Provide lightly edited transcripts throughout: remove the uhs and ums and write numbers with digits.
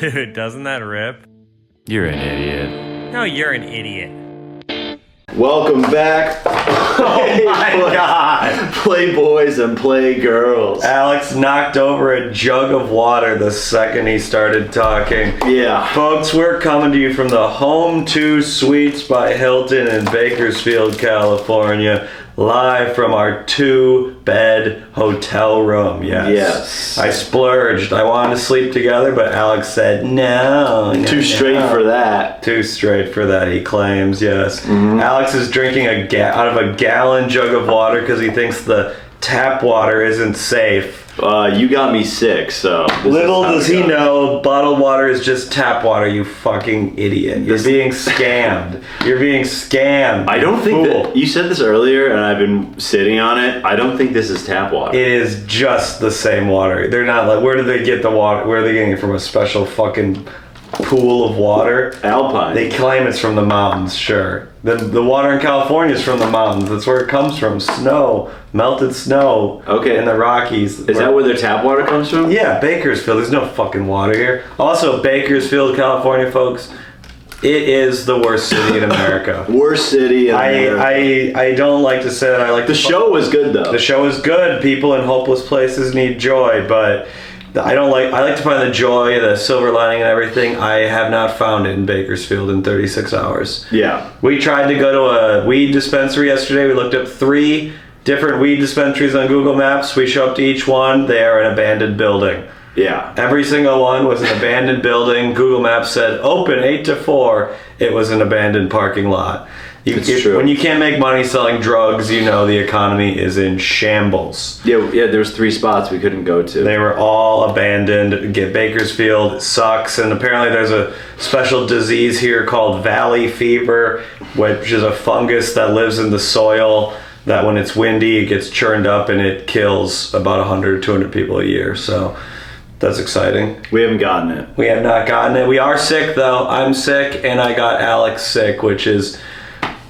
Dude, doesn't that rip? You're an idiot. No, you're an idiot. Welcome back. Oh my god. Playboys and Playgirls. Alex knocked over a jug of water the second he started talking. Yeah. Folks, we're coming to you from the Home 2 Suites by Hilton in Bakersfield, California. Live from our 2-bed hotel room. Yes. I splurged. I wanted to sleep together, but Alex said no. Too straight for that. Too straight for that, he claims, yes. Mm-hmm. Alex is drinking out of a gallon jug of water because he thinks the tap water isn't safe. You got me sick, so... Little does he know, bottled water is just tap water, you fucking idiot. You're being scammed. You're being scammed. I don't think that... You said this earlier, and I've been sitting on it. I don't think this is tap water. It is just the same water. They're not like... Where do they get the water? Where are they getting it from? A special fucking pool of water? Alpine. They claim it's from the mountains, sure. The water in California is from the mountains. That's where it comes from. Snow. Melted snow. Okay. In the Rockies. Is that where their tap water comes from? Yeah, Bakersfield. There's no fucking water here. Also, Bakersfield, California, folks. It is the worst city in America. Worst city in America. I don't like to say that. I like the show was good though. The show is good. People in hopeless places need joy, but I like to find the joy, the silver lining and everything. I have not found it in Bakersfield in 36 hours. Yeah. We tried to go to a weed dispensary yesterday. We looked up 3 different weed dispensaries on Google Maps. We show up to each one. They are an abandoned building. Yeah. Every single one was an abandoned building. Google Maps said open 8 to 4. It was an abandoned parking lot. It's true. When you can't make money selling drugs, you know the economy is in shambles. Yeah, there was 3 spots we couldn't go to. They were all abandoned. Bakersfield sucks, and apparently there's a special disease here called valley fever, which is a fungus that lives in the soil that when it's windy, it gets churned up and it kills about 100 or 200 people a year. So that's exciting. We haven't gotten it. We have not gotten it. We are sick, though. I'm sick, and I got Alex sick, which is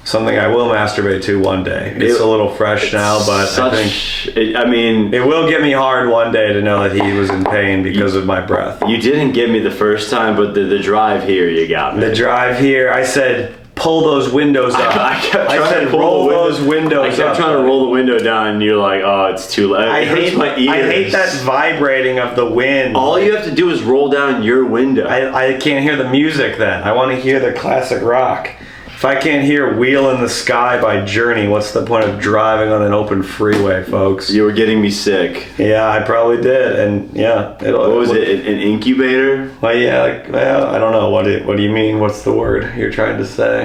something I will masturbate to one day. It's a little fresh now, but I think it will get me hard one day to know that he was in pain because of my breath. You didn't get me the first time, but the drive here you got me. The drive here, I said, pull those windows up. I kept roll those windows up. I kept trying to roll the window down, and you're like, oh, it's too late. I hate that vibrating of the wind. All you have to do is roll down your window. I can't hear the music then. I want to hear the classic rock. If I can't hear Wheel in the Sky by Journey, what's the point of driving on an open freeway, folks? You were getting me sick. Yeah, I probably did, and yeah. What was it, an incubator? Well, yeah, I don't know. What do you mean? What's the word you're trying to say?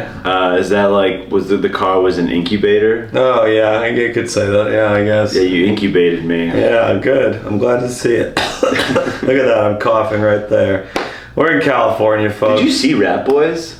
Is that like, the car was an incubator? Oh, yeah, I could say that, yeah, I guess. Yeah, you incubated me. Yeah, good. I'm glad to see it. Look at that, I'm coughing right there. We're in California, folks. Did you see Rat Boys?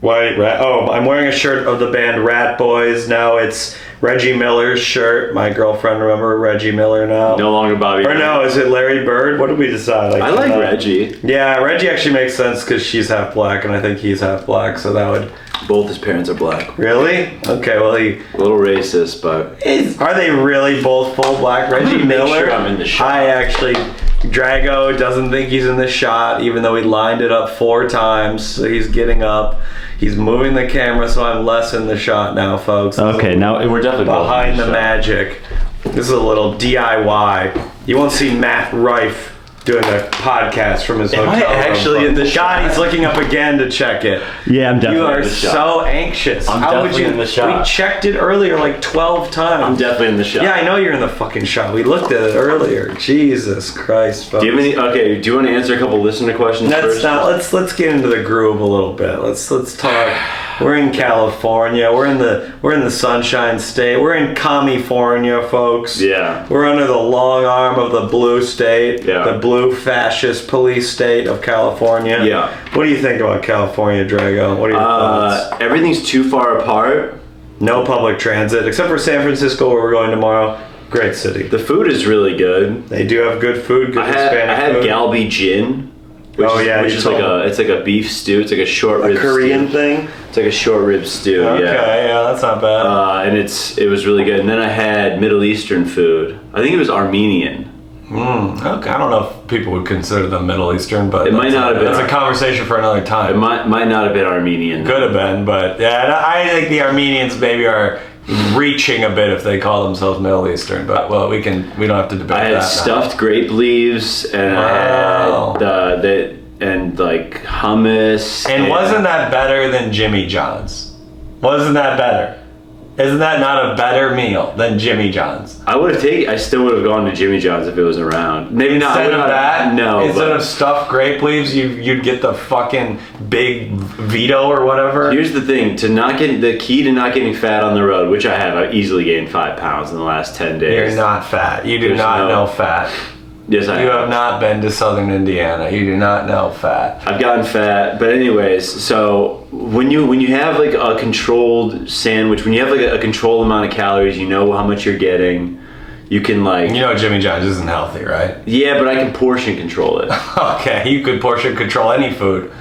White Rat. Oh, I'm wearing a shirt of the band Rat Boys. Now it's Reggie Miller's shirt. My girlfriend, remember Reggie Miller now? No longer Bobby. Or no, is it Larry Bird? What did we decide? I like Reggie. Yeah, Reggie actually makes sense because she's half black and I think he's half black, so that would... Both his parents are black. Really? Okay, well he... A little racist, but... Are they really both full black? Reggie Miller? Sure I'm in the shot. I actually... Drago doesn't think he's in the shot, even though he lined it up 4 times, so he's getting up. He's moving the camera, so I'm less in the shot now, folks. Okay, now we're definitely behind the magic. This is a little DIY. You won't see Matt Rife doing a podcast from his hotel room. Am I actually in the shot? He's looking up again to check it. Yeah, I'm definitely in the shot. You are so anxious. I'm definitely in the shot. We checked it earlier like 12 times. I'm definitely in the shot. Yeah, I know you're in the fucking shot. We looked at it earlier. Jesus Christ, folks. Do you want to answer a couple listener questions first? Let's get into the groove a little bit. Let's talk. We're in California. We're in the Sunshine State. We're in California, folks. Yeah. We're under the long arm of the blue state. Yeah. The blue fascist police state of California. Yeah. What do you think about California, Drago? What are your thoughts? Everything's too far apart. No public transit, except for San Francisco, where we're going tomorrow. Great city. The food is really good. They do have good food. Good Hispanic I had food. Galbi gin. Which is like a beef stew. It's like a short rib Korean stew. thing. It's like a short rib stew. Okay, yeah, that's not bad. And it was really good. And then I had Middle Eastern food. I think it was Armenian. Okay, I don't know if people would consider them Middle Eastern, but It might not have been. That's a conversation for another It time. might not have been Armenian. Could have been, but yeah, and I think the Armenians maybe are reaching a bit if they call themselves Middle Eastern. But well, we don't have to debate I had that. stuffed grape leaves, and Wow. I had and like hummus. And wasn't that better than Jimmy John's? Wasn't that better? Isn't that not a better meal than Jimmy John's? I still would have gone to Jimmy John's if it was around. Maybe not. Instead of that, no. Instead of stuffed grape leaves, you'd get the fucking big Vito or whatever. Here's the thing: the key to not getting fat on the road, which I have. I easily gained 5 pounds in the last 10 days. You're not fat. You do There's not no- know fat. Yes, I You have not been to Southern Indiana. You do not know fat. I've gotten fat, but anyways, so when you have like a controlled sandwich, when you have like a controlled amount of calories, you know how much you're getting. You can like You know Jimmy John's isn't healthy, right? yeah, but I can portion control it. Okay, you could portion control any food.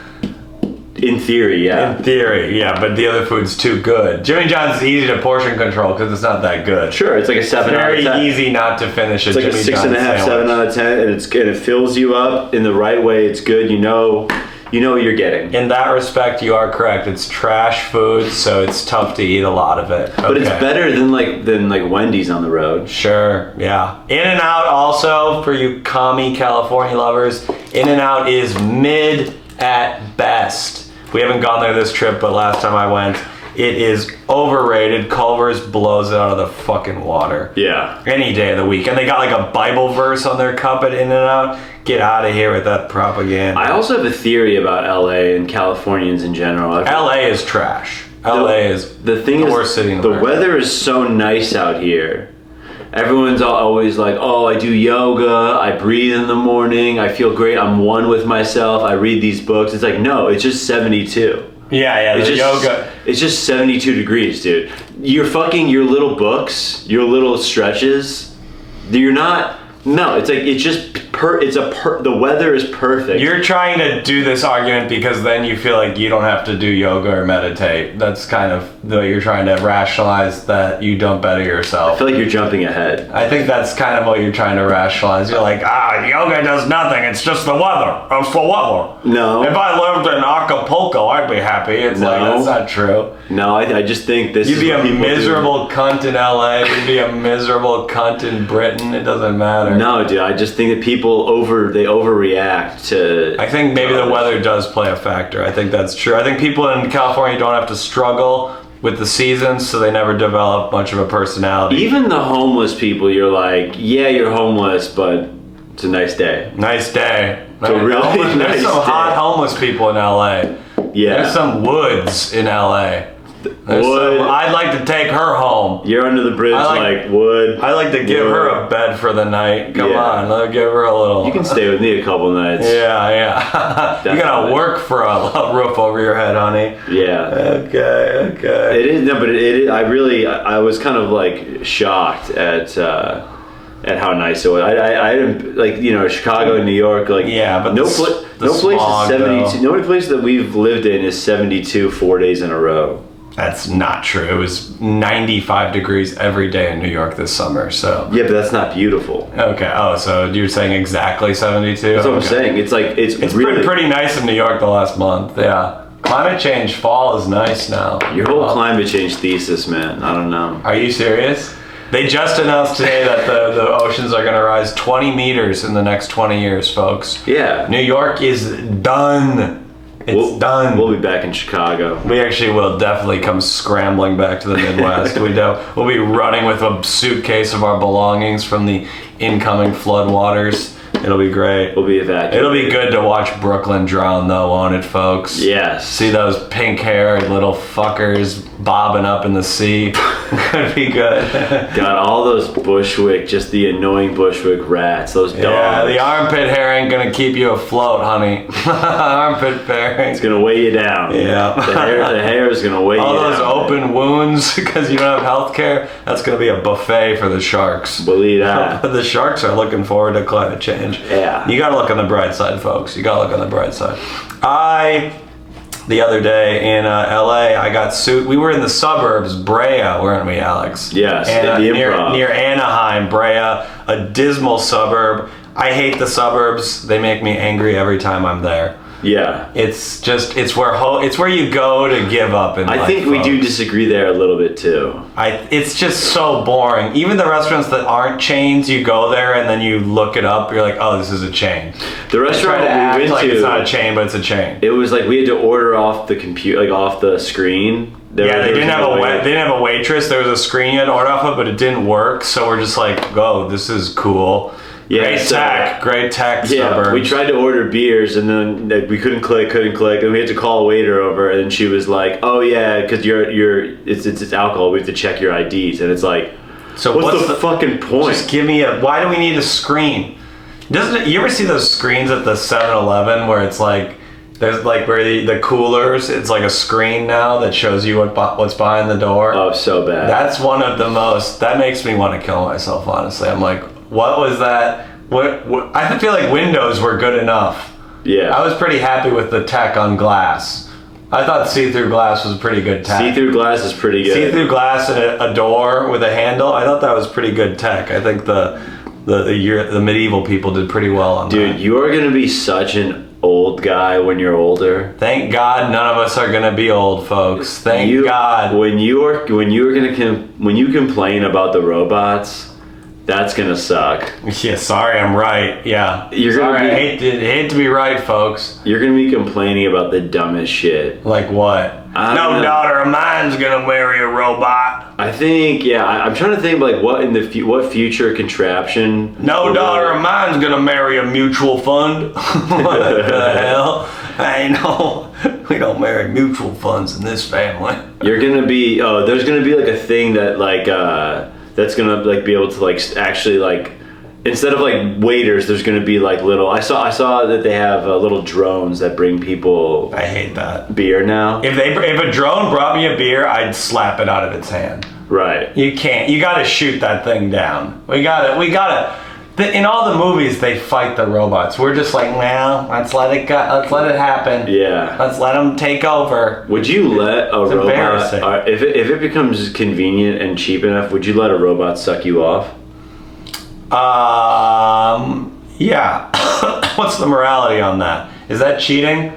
In theory, yeah. In theory, yeah, but the other food's too good. Jimmy John's is easy to portion control because it's not that good. Sure, it's like a 7 out of Very 10. easy not to finish a It's like Jimmy a 6.5, John's 7 sandwich. out of 10, and it fills you up in the right way. It's good. You know what you're getting. In that respect, you are correct. It's trash food, so it's tough to eat a lot of it. But it's Okay. better than like Wendy's on the road. Sure, yeah. In-N-Out also, for you commie California lovers, In-N-Out is mid at best. We haven't gone there this trip, but last time I went, it is overrated. Culver's blows it out of the fucking water. Yeah. Any day of the week. And they got like a Bible verse on their cup at In-N-Out. Get out of here with that propaganda. I also have a theory about LA and Californians in general. LA is trash. LA is the thing is worst city in the the world. weather is so nice out here. Everyone's always like, oh, I do yoga, I breathe in the morning, I feel great, I'm one with myself, I read these books. It's like, no, it's just 72. Yeah, It's the just yoga. It's just 72 degrees, dude. You're fucking your little books, your little stretches. You're not. No, it's like it's just the weather is perfect. You're trying to do this argument because then you feel like you don't have to do yoga or meditate. That's kind of the way you're trying to rationalize that you don't better I yourself. feel like you're jumping ahead. I think that's kind of what you're trying to rationalize. You're like, yoga does nothing. It's just the weather. It's the weather. No. If I lived in Acapulco, I'd be happy. It's like, No. that's not true. No, I just think this You'd is be what a people do. miserable cunt in LA. You'd be a miserable cunt in Britain. It doesn't matter. No, dude, I just think that people overreact to. I think maybe the weather does play a factor. I think that's true. I think people in California don't have to struggle with the seasons, so they never develop much of a personality. Even the homeless people, you're like, yeah, you're homeless, but it's a nice day. Nice day. a really There's nice some hot day. homeless people in LA. Yeah. There's some woods in LA. Wood. I'd like to take her home. You're under the bridge I like wood. I'd like to give her a bed for the night. Come Yeah. on, let me give her a little. You can stay with me a couple nights. Yeah. You're gonna Definitely. work for a roof over your head, honey. Yeah. Okay. It is no, but it is. I was kind of like shocked at how nice it was. I didn't like Chicago and New York like Yeah, but no the place smog, is 72. though. No only place that we've lived in is 72 4 days in a row. That's not true. It was 95 degrees every day in New York this summer. So Yeah, but that's not beautiful. okay. Oh, so you're saying exactly 72? That's what I'm saying. It's like it's Really really pretty nice in New York the last month. Yeah. Climate change fall is nice now. your whole climate change thesis, man. I don't know. Are you serious? They just announced today that the oceans are going to rise 20 meters in the next 20 years, folks. Yeah. New York is done. It's done. We'll be back in Chicago. We actually will definitely come scrambling back to the Midwest. We'll be running with a suitcase of our belongings from the incoming floodwaters. It'll be great. We'll be evacuated. It'll be good to watch Brooklyn drown, though, won't it, folks? Yes. See those pink-haired little fuckers bobbing up in the sea? It'd be good. Got all those Bushwick, just the annoying Bushwick rats. Those dogs. Yeah, the armpit hair ain't gonna keep you afloat, honey. Armpit hair ain't It's gonna weigh you down. Yeah. The hair is gonna weigh all you down. those open wounds because you don't have health care, that's going to be a buffet for the sharks. Believe that. The sharks are looking forward to climate change. Yeah. You got to look on the bright side, folks. You got to look on the bright side. The other day in LA, I got sued. We were in the suburbs, Brea, weren't we, Alex? Yes, And, the Improv. near Anaheim, Brea, a dismal suburb. I hate the suburbs. They make me angry every time I'm there. Yeah. It's where you go to give up. I think we do disagree there a little bit too. It's just so boring. Even the restaurants that aren't chains, you go there and then you look it up. You're like, oh, this is a chain. The restaurant that we went like to, it's not a chain, but it's a chain. It was like we had to order off the computer, like off the screen. They didn't have a waitress. There was a screen you had to order off of, but it didn't work. So we're just like, oh, this is cool. Yeah, great tech. Yeah, suburbs. we tried to order beers and then we couldn't click, and we had to call a waiter over, and she was like, "Oh yeah, because it's alcohol. We have to check your IDs," and it's like, so what's the fucking point? Just give me why do we need a screen? You ever see those screens at the 7-Eleven where it's like there's like where the coolers, it's like a screen now that shows you what's behind the door. Oh, so bad. That's one of the most. That makes me want to kill myself. Honestly, I'm like, what was that? What I feel like windows were good enough. Yeah. I was pretty happy with the tech on glass. I thought see-through glass was a pretty good tech. See-through glass is pretty good. See-through glass and a door with a handle. I thought that was pretty good tech. I think the medieval people did pretty well on that. Dude, you are gonna be such an old guy when you're older. Thank God none of us are gonna be old, folks. Thank God. When you complain about the robots, that's gonna suck. Yeah, sorry, I'm right. Yeah, I hate to be right, folks. You're gonna be complaining about the dumbest shit. Like what? No daughter of mine's gonna marry a robot. I think, yeah. I'm trying to think like what in what future contraption. No daughter of mine's gonna marry a mutual fund. What the hell? I know. We don't marry mutual funds in this family. You're gonna be. There's gonna be like a thing that like. That's gonna like be able to like actually like instead of like waiters, there's gonna be like little. I saw that they have little drones that bring people. I hate that beer now. If a drone brought me a beer, I'd slap it out of its hand. Right. You can't. You gotta shoot that thing down. We gotta. In all the movies, they fight the robots. We're just like, well, let's let it go. Let's let it happen. Yeah. Let's let them take over. Would you let a robot, if it becomes convenient and cheap enough, would you let a robot suck you off? Yeah. What's the morality on that? Is that cheating?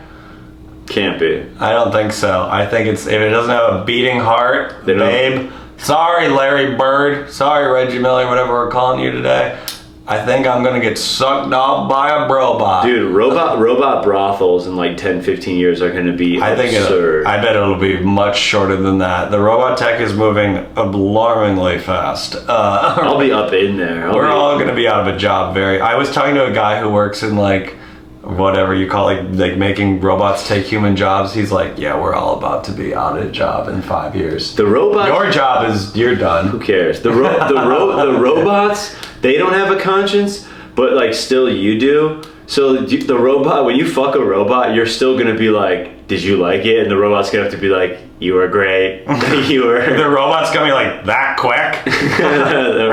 Can't be. I don't think so. I think if it doesn't have a beating heart, babe. Sorry, Larry Bird. Sorry, Reggie Miller, whatever we're calling you today. I think I'm gonna get sucked off by a robot. Dude, robot brothels in like 10, 15 years are gonna be absurd. I bet it'll be much shorter than that. The robot tech is moving alarmingly fast. I'll be up in there. We're all gonna be out of a job I was talking to a guy who works in like whatever you call like making robots take human jobs. He's like, yeah, we're all about to be out of a job in 5 years. The robots. Your job is you're done. Who cares? The robots. They don't have a conscience, but like still you do. So the robot, when you fuck a robot, you're still gonna be like, did you like it? And the robot's gonna have to be like, you were great. You were. The robot's gonna be like, that quick? Really?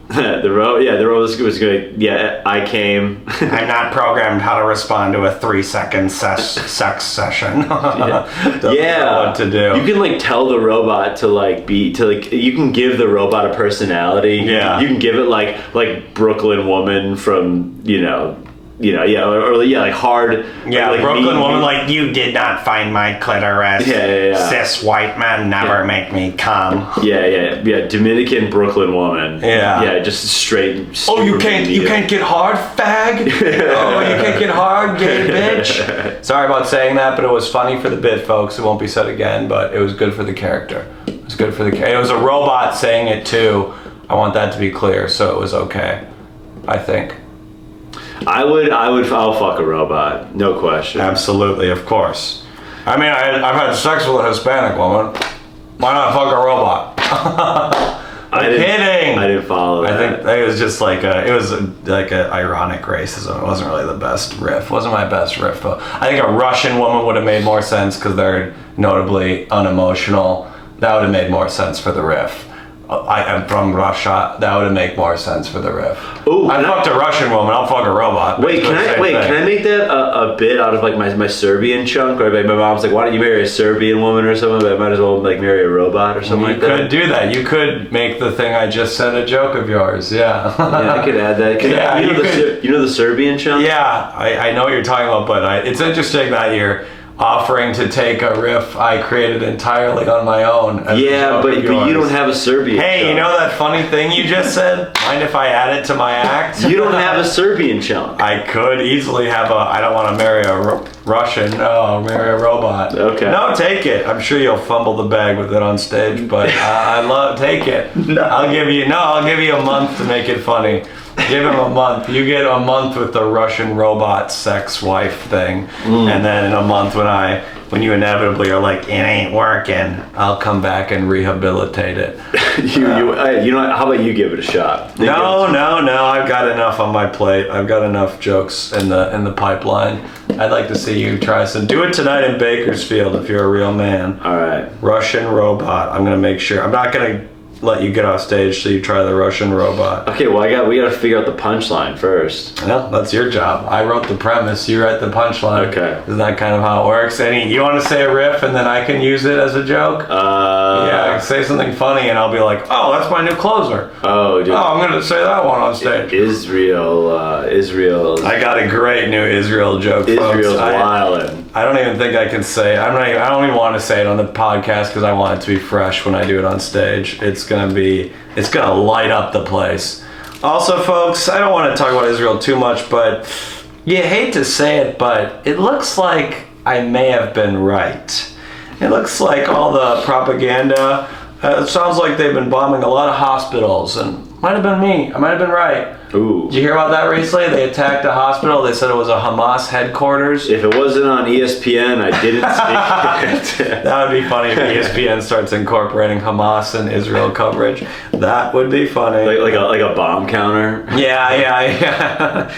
The robot was going, yeah, I came. I'm not programmed how to respond to a 3-second sex session. Yeah. Know what to do. You can like tell the robot you can give the robot a personality. Yeah. You can give it like Brooklyn Woman from, like hard. Yeah, like Brooklyn Woman, like, you did not find my clitoris. Yeah. Cis white men never make me come. Yeah. Dominican Brooklyn Woman. Yeah, just straight. Oh, you can't get hard, fag. Oh, you can't get hard, gay bitch. Sorry about saying that, but it was funny for the bit, folks. It won't be said again, but it was good for the character. It was good for the character. It was a robot saying it too. I want that to be clear, so it was okay. I think. I'll fuck a robot, no question. Absolutely, of course. I mean, I've had sex with a Hispanic woman. Why not fuck a robot? Kidding. I didn't follow that. I think it was just like a ironic racism. It wasn't really the best riff. It wasn't my best riff, but I think a Russian woman would have made more sense because they're notably unemotional. That would have made more sense for the riff. I am from Russia. That would make more sense for the riff. Ooh, I fucked a Russian woman. I'll fuck a robot. Wait, can I make that a bit out of like my Serbian chunk? Or like my mom's like, why don't you marry a Serbian woman or something? But I might as well like marry a robot or something like that. You could do that. You could make the thing I just said a joke of yours. Yeah. Yeah, I could add that. Yeah, you know the Serbian chunk? Yeah, I know what you're talking about, but it's interesting that you're offering to take a riff I created entirely on my own. Yeah, but you don't have a Serbian Hey, chunk. you know that funny thing you just said? Mind if I add it to my act? You don't have a Serbian chunk. I could easily have I don't want to marry a Russian. No, I'll marry a robot. Okay. No, take it. I'm sure you'll fumble the bag with it on stage, but take it. No. I'll give you a month to make it funny. Give him a month. You get a month with the Russian robot sex wife thing, and then in a month when you inevitably are like, it ain't working, I'll come back and rehabilitate it. You know what? How about you give it a shot? No. I've got enough on my plate. I've got enough jokes in the pipeline. I'd like to see you try some. Do it tonight in Bakersfield if you're a real man. All right. Russian robot. I'm gonna make sure. I'm not gonna let you get off stage so you try the Russian robot. Okay, well we gotta figure out the punchline first. Well, that's your job. I wrote the premise, you write the punchline. Okay. Isn't that kind of how it works? You want to say a riff and then I can use it as a joke? Yeah, say something funny and I'll be like, oh, that's my new closer. Oh, dude. Oh, I'm gonna say that one on stage. Israel. I got a great new Israel joke, folks. Israel's wildin'. I don't even think I can say. I don't even want to say it on the podcast because I want it to be fresh when I do it on stage. It's gonna light up the place. Also, folks, I don't want to talk about Israel too much, but you hate to say it, but it looks like I may have been right. It looks like all the propaganda. It sounds like they've been bombing a lot of hospitals, and might have been me. I might have been right. Ooh. Did you hear about that recently? They attacked a hospital. They said it was a Hamas headquarters. If it wasn't on ESPN, I didn't see it. That would be funny if ESPN starts incorporating Hamas and Israel coverage. That would be funny. Like a bomb counter. Yeah.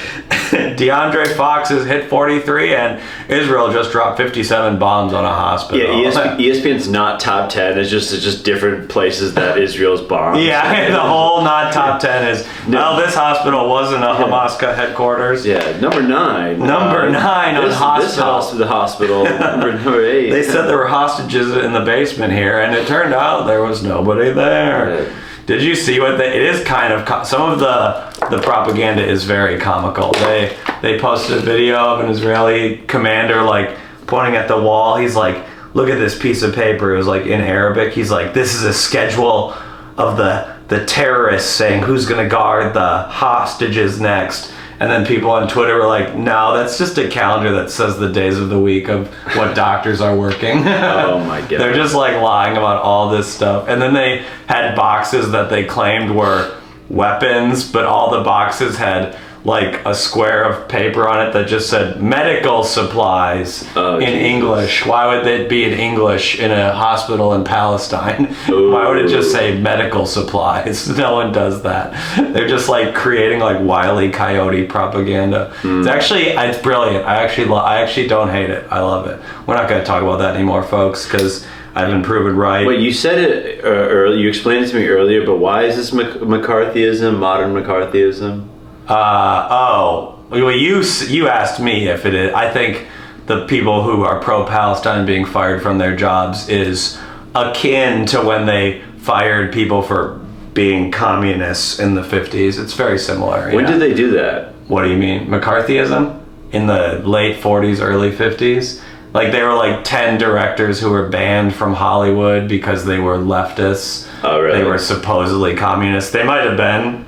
DeAndre Fox has hit 43, and Israel just dropped 57 bombs on a hospital. Yeah, ESPN's not top 10. It's just different places that Israel's bombed. Yeah, the whole not top 10 is, well, this hospital wasn't a Hamas headquarters. Yeah, number 9. Number 9 on hospital. The hospital. number 8. They said there were hostages in the basement here, and it turned out there was nobody there. Yeah. Did you see what it is kind of, some of the propaganda is very comical. They posted a video of an Israeli commander like pointing at the wall. He's like, look at this piece of paper. It was like in Arabic. He's like, this is a schedule of the terrorists saying who's gonna guard the hostages next. And then people on Twitter were like, no, that's just a calendar that says the days of the week of what doctors are working. Oh my God. They're just like lying about all this stuff. And then they had boxes that they claimed were weapons, but all the boxes had like a square of paper on it that just said medical supplies in English. Why would it be in English in a hospital in Palestine? Ooh. Why would it just say medical supplies? No one does that. They're just like creating like Wile E. Coyote propaganda. It's brilliant. I actually don't hate it. I love it. We're not going to talk about that anymore, folks, because I've been proven right. Wait, you said it earlier. You explained it to me earlier, but why is this McCarthyism, modern McCarthyism? Well, you asked me if it is. I think the people who are pro-Palestine being fired from their jobs is akin to when they fired people for being communists in the 50s. It's very similar. When did they do that? What do you mean? McCarthyism? In the late 40s, early 50s? Like, there were like 10 directors who were banned from Hollywood because they were leftists. Oh, really? They were supposedly communists. They might have been.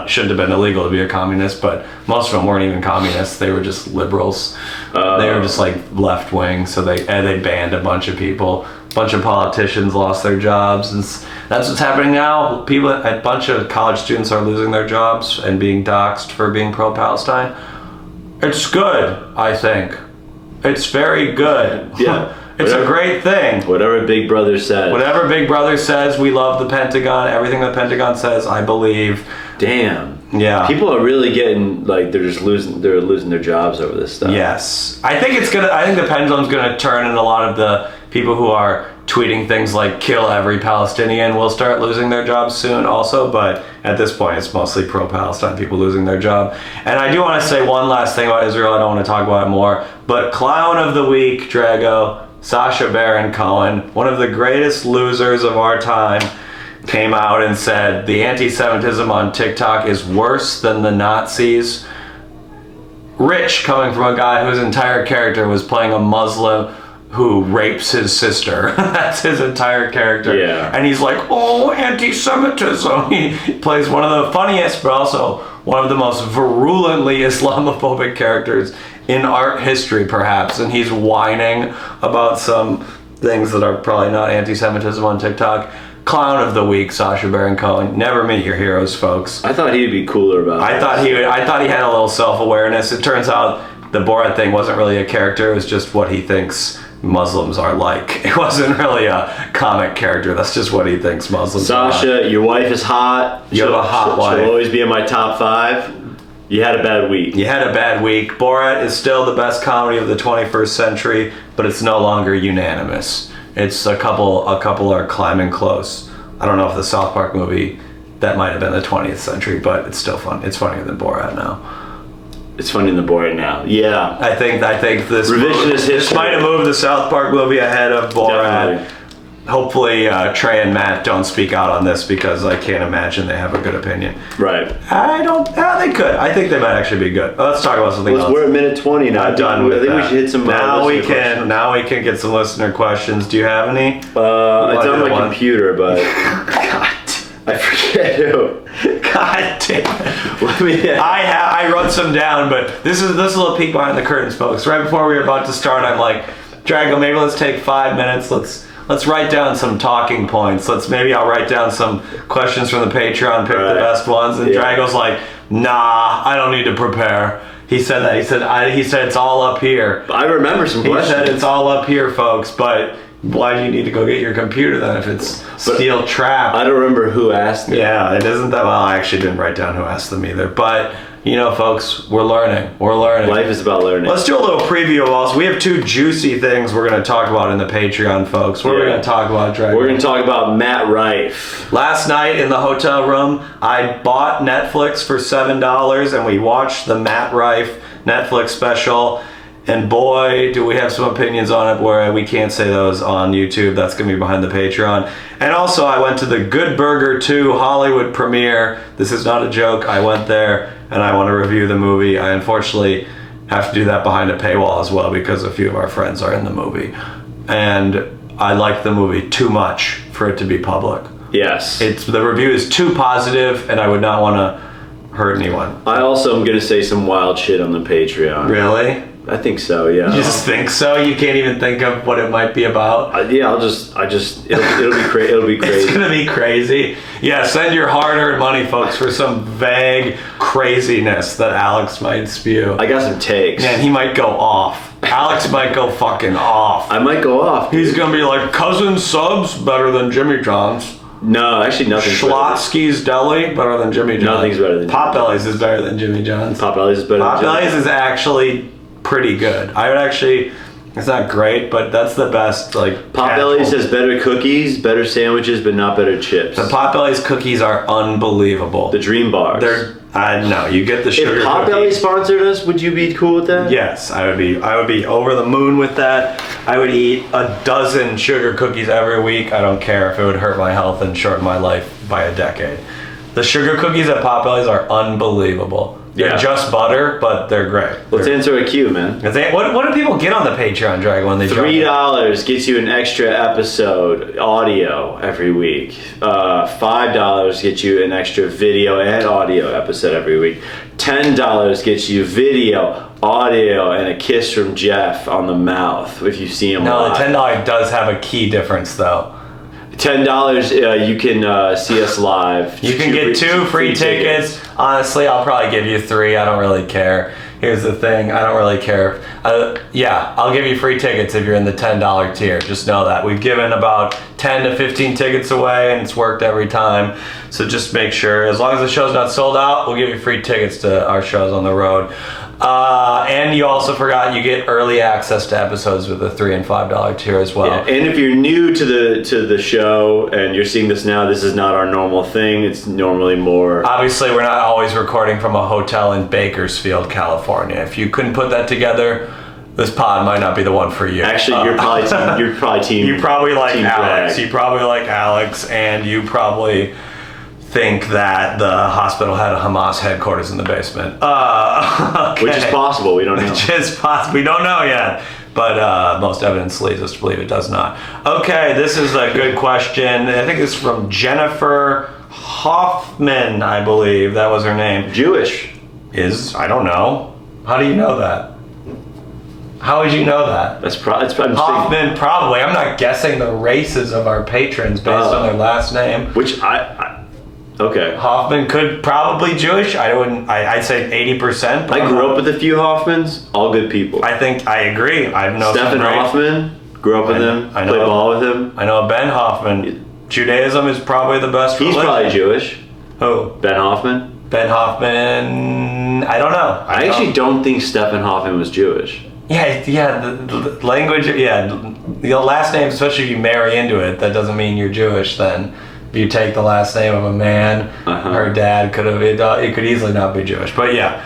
Shouldn't have been illegal to be a communist, but most of them weren't even communists. They were just liberals. They were just like left wing. So they banned a bunch of people. A bunch of politicians lost their jobs. And that's what's happening now. A bunch of college students are losing their jobs and being doxxed for being pro-Palestine. It's good, I think. It's very good. Yeah. It's a great thing. Whatever Big Brother says. Whatever Big Brother says, we love the Pentagon. Everything the Pentagon says, I believe. Damn. Yeah. People are really getting like they're losing their jobs over this stuff. Yes. I think the pendulum's gonna turn, and a lot of the people who are tweeting things like "kill every Palestinian" will start losing their jobs soon also, but at this point it's mostly pro-Palestine people losing their job. And I do want to say one last thing about Israel. I don't want to talk about it more, but clown of the week, Drago, Sacha Baron Cohen, one of the greatest losers of our time, came out and said the anti-Semitism on TikTok is worse than the Nazis. Rich, coming from a guy whose entire character was playing a Muslim who rapes his sister. That's his entire character. Yeah. And he's like, oh, anti-Semitism. He plays one of the funniest, but also one of the most virulently Islamophobic characters in art history, perhaps. And he's whining about some things that are probably not anti-Semitism on TikTok. Clown of the week, Sacha Baron Cohen. Never meet your heroes, folks. I thought he'd be cooler about I thought he had a little self-awareness. It turns out the Borat thing wasn't really a character. It was just what he thinks Muslims are like. It wasn't really a comic character. That's just what he thinks Muslims are. Sasha, your wife is hot. You have a hot wife. She'll always be in my top 5. You had a bad week. You had a bad week. Borat is still the best comedy of the 21st century, but it's no longer unanimous. It's a couple are climbing close. I don't know if the South Park movie, that might have been the 20th century, but it's still fun. It's funnier than Borat now. It's funny in the Borat now. Yeah. I think this Revisionist history might have moved the South Park movie ahead of Borat. Definitely. Hopefully Trey and Matt don't speak out on this because I can't imagine they have a good opinion. Right. They could. I think they might actually be good. Let's talk about something else. We're at minute 20 now. I'm done with I think that. we should hit some now we questions. can get some listener questions. Do you have any? It's on my computer, but God, I forget who. God damn. Let me. I wrote some down, but this is a little peek behind the curtains, folks. Right before we were about to start, I'm like, Drago, maybe let's take 5 minutes. Let's write down some talking points. Maybe I'll write down some questions from the Patreon, pick the best ones. And Drago's like, nah, I don't need to prepare. He said that. He said it's all up here. I remember some questions. He said it's all up here, folks. But why do you need to go get your computer then if it's steel trap? I don't remember who asked me. Yeah, it isn't that. Well, I actually didn't write down who asked them either. But you know, folks, we're learning. Life is about learning. Let's do a little preview of all. We have 2 juicy things we're going to talk about in the Patreon, folks. What are we going to talk about, Dragon? We're going to talk about Matt Rife. Last night in the hotel room, I bought Netflix for $7, and we watched the Matt Rife Netflix special. And boy, do we have some opinions on it where we can't say those on YouTube. That's going to be behind the Patreon. And also, I went to the Good Burger 2 Hollywood premiere. This is not a joke. I went there, and I want to review the movie. I unfortunately have to do that behind a paywall as well because a few of our friends are in the movie. And I like the movie too much for it to be public. Yes. The review is too positive, and I would not want to hurt anyone. I also am going to say some wild shit on the Patreon. Really? I think so, yeah. You just think so? You can't even think of what it might be about? Yeah, it'll be crazy. It'll be crazy. It's gonna be crazy. Yeah, send your hard-earned money, folks, for some vague craziness that Alex might spew. I got some takes. Man, he might go off. Alex might go fucking off. I might go off. Dude. He's gonna be like, Cousin Subs better than Jimmy John's. No, actually nothing's Schlotsky's Deli better than Jimmy John's. Nothing's better than Potbelly's is better than Jimmy John's. Potbelly's is better than Jimmy Potbelly's is actually pretty good. I would actually, it's not great, but that's the best. Like Potbelly's has better cookies, better sandwiches, but not better chips. The Potbelly's cookies are unbelievable. The Dream Bars. No, you get the sugar. If Potbelly sponsored us, would you be cool with that? Yes, I would be over the moon with that. I would eat a dozen sugar cookies every week. I don't care if it would hurt my health and shorten my life by a decade. The sugar cookies at Potbelly's are unbelievable. They're just butter, but they're great. Let's answer a Q, man. What do people get on the Patreon, Dragon, when they join? $3 gets you an extra episode audio every week. $5 gets you an extra video and audio episode every week. $10 gets you video, audio, and a kiss from Jeff on the mouth if you see him live. No, the $10 does have a key difference, though. $10, you can see us live. You can get 2 free tickets. Honestly, I'll probably give you 3. I don't really care. Here's the thing. I don't really care. Yeah, I'll give you free tickets if you're in the $10 tier. Just know that. We've given about 10 to 15 tickets away, and it's worked every time. So just make sure. As long as the show's not sold out, we'll give you free tickets to our shows on the road. And you also forgot you get early access to episodes with the $3 and $5 tier as well. Yeah, and if you're new to the show and you're seeing this now, this is not our normal thing. It's normally more. Obviously, we're not always recording from a hotel in Bakersfield, California. If you couldn't put that together, this pod might not be the one for you. Actually, you're probably team. You probably like team Alex. drag. You probably like Alex, and you probably think that the hospital had a Hamas headquarters in the basement. Okay. Which is possible. We don't know. Which is possible. We don't know yet. But most evidence leads us to believe it does not. Okay, this is a good question. I think it's from Jennifer Hoffman, I believe. That was her name. Jewish. I don't know. How do you know that? How would you know that? That's probably Hoffman, probably. I'm not guessing the races of our patrons based on their last name. Which okay. Hoffman could probably Jewish. I'd say 80%. I grew up with a few Hoffmans. All good people. I think I agree. I know Stephen Hoffman. Grew up with him. Played ball with him. I know Ben Hoffman. Judaism is probably the best religion. He's probably Jewish. Who? Ben Hoffman. Ben Hoffman. I don't know. I actually don't think Stephen Hoffman was Jewish. Yeah. The language. Yeah, the last name, especially if you marry into it, that doesn't mean you're Jewish. Then, if you take the last name of a man, her dad could have. It could easily not be Jewish. But yeah,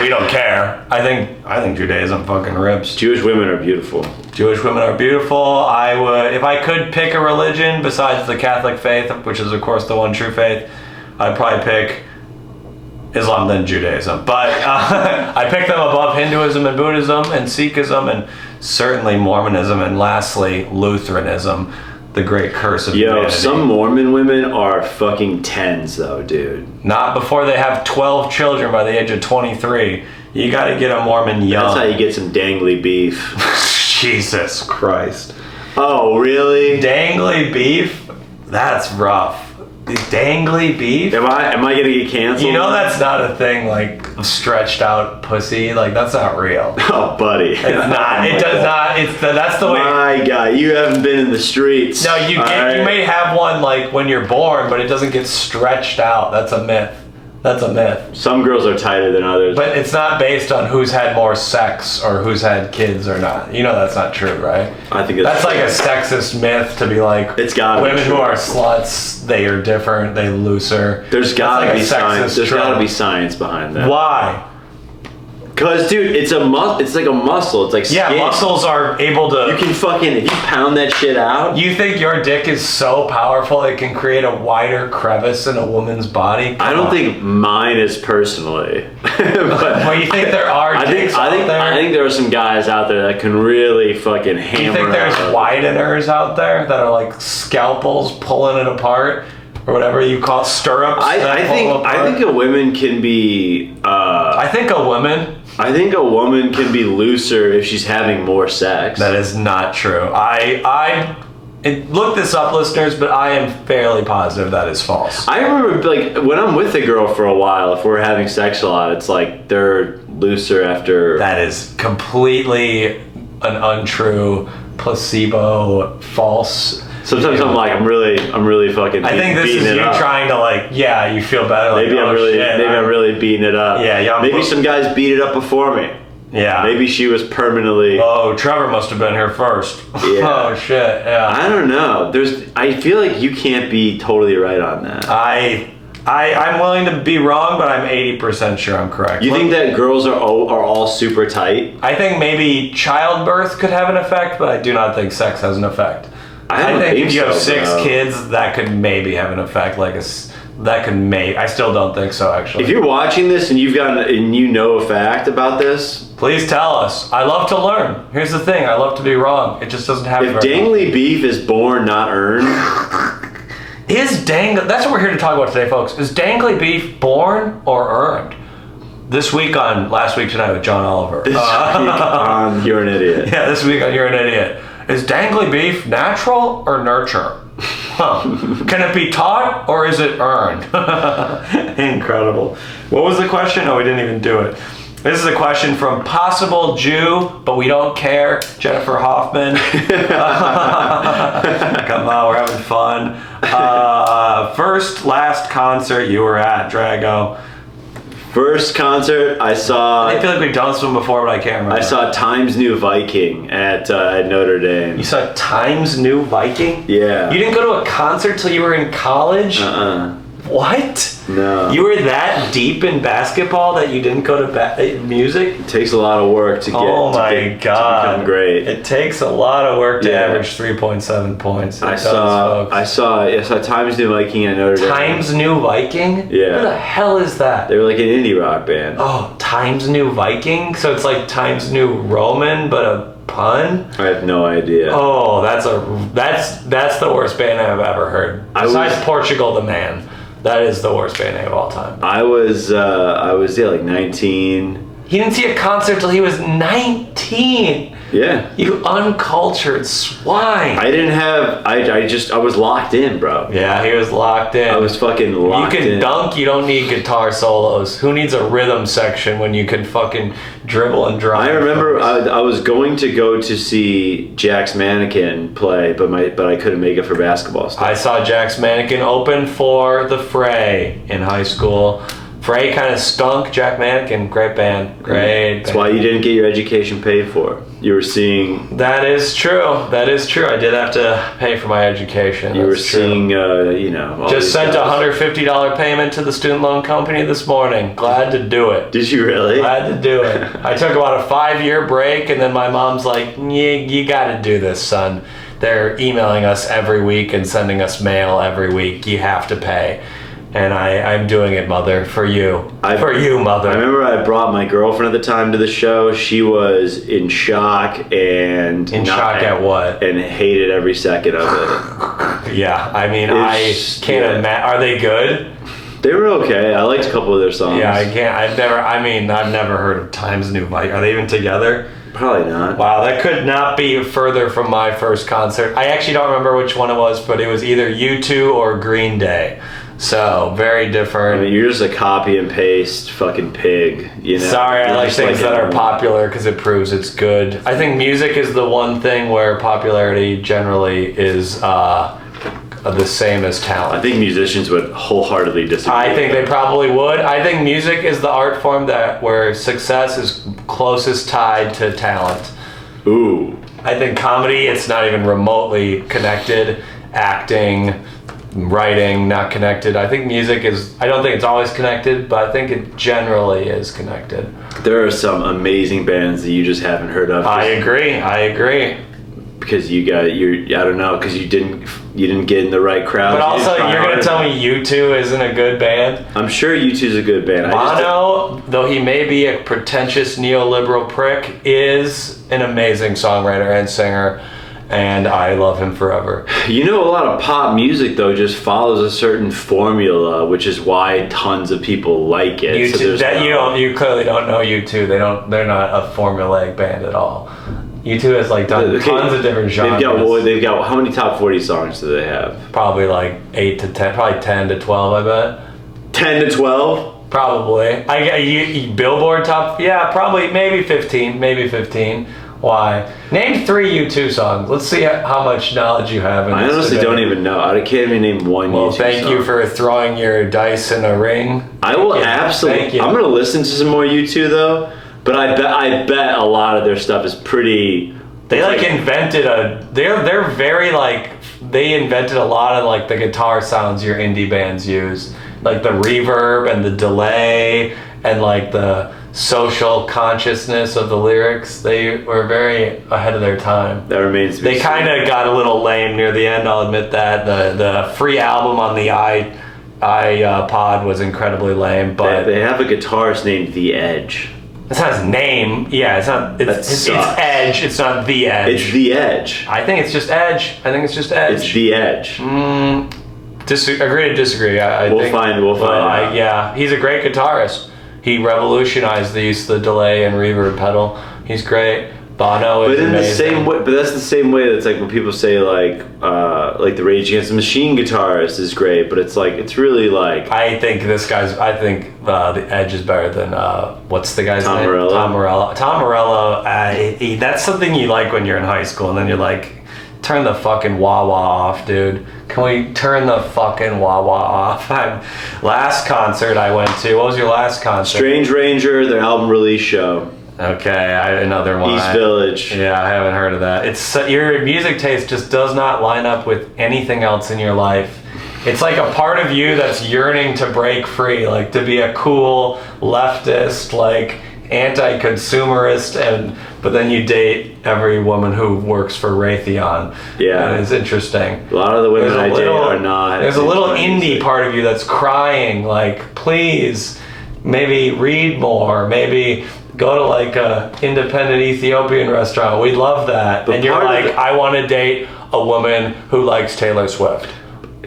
we don't care. I think Judaism fucking rips. Jewish women are beautiful. Jewish women are beautiful. I would, if I could pick a religion besides the Catholic faith, which is of course the one true faith, I'd probably pick Islam then Judaism. But I pick them above Hinduism and Buddhism and Sikhism and certainly Mormonism and lastly Lutheranism, the great curse of humanity. Some Mormon women are fucking 10s though, dude. Not before they have 12 children by the age of 23. You gotta get a Mormon young. That's how you get some dangly beef. Jesus Christ. Oh, really? Dangly beef? That's rough. Dangly beef? Am I gonna get canceled? You know that's not a thing, like stretched out pussy. Like that's not real. Oh, buddy. It's not. It does not. That's the way. My God, you haven't been in the streets. No, you may have one like when you're born, but it doesn't get stretched out. That's a myth. That's a myth. Some girls are tighter than others. But it's not based on who's had more sex or who's had kids or not. You know that's not true, right? I think that's like a sexist myth to be like, it's gotta women be who are sluts, they are different, they looser. There's gotta be science. There's gotta be science behind that. Why? Because, dude, it's like a muscle. It's like skin. Muscles are able to. You can if you pound that shit out. You think your dick is so powerful it can create a wider crevice in a woman's body? I don't think mine is personally. Well, you think there are dicks out there? I think there are some guys out there that can really fucking hammer. You think there's wideners out there that are like scalpels pulling it apart? Or whatever you call stirrups. I think a woman can be. I think a woman can be looser if she's having more sex. That is not true. Look this up, listeners, but I am fairly positive that is false. I remember, like, when I'm with a girl for a while, if we're having sex a lot, it's like they're looser after. That is completely an untrue, placebo, false. Sometimes I'm like, I'm really fucking. I think this is you trying to like, yeah, you feel better. Maybe I'm really beating it up. Yeah. Maybe some guys beat it up before me. Yeah. Maybe she was permanently. Oh, Trevor must have been here first. Yeah. Oh shit. Yeah. I don't know. I feel like you can't be totally right on that. I'm willing to be wrong, but I'm 80% sure I'm correct. You think that girls are all super tight? I think maybe childbirth could have an effect, but I do not think sex has an effect. I think if you have 6 kids, that could maybe have an effect. I still don't think so, actually. If you're watching this and you know a fact about this, please tell us. I love to learn. Here's the thing: I love to be wrong. It just doesn't happen. If dangly beef is born, not earned, that's what we're here to talk about today, folks. Is dangly beef born or earned? This week on Last Week Tonight with John Oliver. This week on You're an Idiot. Yeah, this week on You're an Idiot. Is dangly beef natural or nurture? Can it be taught or is it earned? Incredible. What was the question? Oh, we didn't even do it. This is a question from Possible Jew, but we don't care, Jennifer Hoffman. Come on, we're having fun. Last concert you were at, Drago. First concert I saw. I feel like we've done this one before, but I can't remember. I saw Times New Viking at Notre Dame. You saw Times New Viking? Yeah. You didn't go to a concert till you were in college? What? No. You were that deep in basketball that you didn't go to music? It takes a lot of work to get. Oh my God! To become great. It takes a lot of work to Yeah. average 3.7 points. I saw Times New Viking at Notre Dame. Times New Viking? Yeah. Who the hell is that? They were like an indie rock band. Oh, Times New Viking? So it's like Times New Roman, but a pun? I have no idea. Oh, that's the worst band I've ever heard. Besides Portugal the Man. That is the worst band name of all time. I was like 19. He didn't see a concert till he was 19. Yeah. You uncultured swine. I was locked in, bro. Yeah, he was locked in. I was fucking locked in. You can dunk, you don't need guitar solos. Who needs a rhythm section when you can fucking dribble and drive? I remember I was going to go to see Jack's Mannequin play, but I couldn't make it for basketball stuff. I saw Jack's Mannequin open for the Fray in high school. Fray kind of stunk. Jack Mannequin, great band. That's why you didn't get your education paid for. You were seeing... That is true. That is true. I did have to pay for my education. You were seeing, all just sent a guys. $150 payment to the student loan company this morning. Glad to do it. Did you really? Glad to do it. I took about a 5-year break, and then my mom's like, you got to do this, son. They're emailing us every week and sending us mail every week. You have to pay. And I'm doing it, mother, for you. For you, mother. I remember I brought my girlfriend at the time to the show. She was in shock and... In shock at what? And hated every second of it. Yeah, I mean, I can't imagine. Are they good? They were okay. I liked a couple of their songs. Yeah, I can't. I've never heard of Times New Viking. Are they even together? Probably not. Wow, that could not be further from my first concert. I actually don't remember which one it was, but it was either U2 or Green Day. So, very different. I mean, you're just a copy and paste fucking pig, you know? Sorry, I You're like just things that are anyone. popular because it proves it's good. I think music is the one thing where popularity generally is the same as talent. I think musicians would wholeheartedly disagree. I think they probably would. I think music is the art form where success is closest tied to talent. Ooh. I think comedy, it's not even remotely connected. Acting, writing, not connected. I think music is, I don't think it's always connected, but I think it generally is connected. There are some amazing bands that you just haven't heard of. I agree. Because I don't know, because you didn't get in the right crowd. But also, you're going to tell me U2 isn't a good band? I'm sure U2's a good band. Bono, though he may be a pretentious neoliberal prick, is an amazing songwriter and singer. And I love him forever. You know, a lot of pop music though just follows a certain formula, which is why tons of people like it. You clearly don't know U2. They're not a formulaic band at all. U2 has like done tons of different genres. They've got how many top 40 songs do they have? Probably like 8 to 10, probably 10 to 12, I bet. 10 to 12? Probably. Billboard top, yeah, probably maybe 15. Why? Name 3 U2 songs. Let's see how much knowledge you have. I honestly don't even know. I can't even name one U2 Well, thank song. you for throwing your dice in a ring. I will absolutely. I'm gonna listen to some more U2 though. But I bet a lot of their stuff is pretty. They invented They're very they invented a lot of like the guitar sounds your indie bands use, like the reverb and the delay and like the social consciousness of the lyrics. They were very ahead of their time. That remains to be They seen. kind of got a little lame near the end, I'll admit that. The free album on the iPod was incredibly lame, but they have a guitarist named The Edge. it's not his name. Yeah, it's not. It's Edge. It's not The Edge. It's The Edge. I think it's just Edge. It's The Edge. Agree to disagree. We'll find out. Yeah, he's a great guitarist. He revolutionized the use of the delay and reverb pedal. He's great. Bono is amazing. The same way, but that's the same way that's like when people say like the Rage Against the Machine guitarist is great, but it's really like I think the Edge is better than what's the guy's name? Morello. Tom Morello. Tom Morello. That's something you like when you're in high school, and then you're like turn the fucking wah-wah off, dude. Can we turn the fucking wah-wah off? Last concert I went to, what was your last concert? Strange Ranger, their album release show. Okay, another one. East Village. Yeah, I haven't heard of that. It's your music taste just does not line up with anything else in your life. It's like a part of you that's yearning to break free, like to be a cool leftist, like anti-consumerist, but then you date every woman who works for Raytheon. Yeah, and it's interesting. A lot of the women I date are not. There's a little indie part of you that's crying, like, please, maybe read more, maybe go to like a independent Ethiopian restaurant. We love that. But and you're like, I want to date a woman who likes Taylor Swift.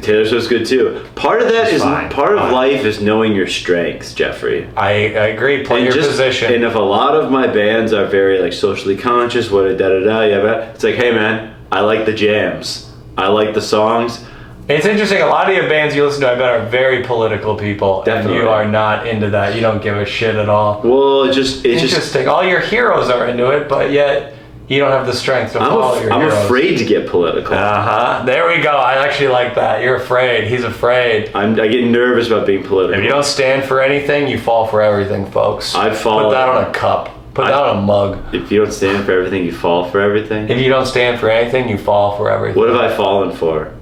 Taylor Swift's good too. Part of that is part of life is knowing your strengths, Jeffrey. I agree. Play your position. And if a lot of my bands are very like socially conscious, it's like, hey man, I like the jams. I like the songs. It's interesting. A lot of your bands you listen to, I bet, are very political people. Definitely. And you are not into that. You don't give a shit at all. Well, it's interesting. Just all your heroes are into it, but yet you don't have the strength to follow your heroes. I'm afraid to get political. There we go. I actually like that. You're afraid. He's afraid. I get nervous about being political. If you don't stand for anything, you fall for everything, folks. Put that on a cup. Put that on a mug. If you don't stand for everything, you fall for everything? If you don't stand for anything, you fall for everything. What have I fallen for?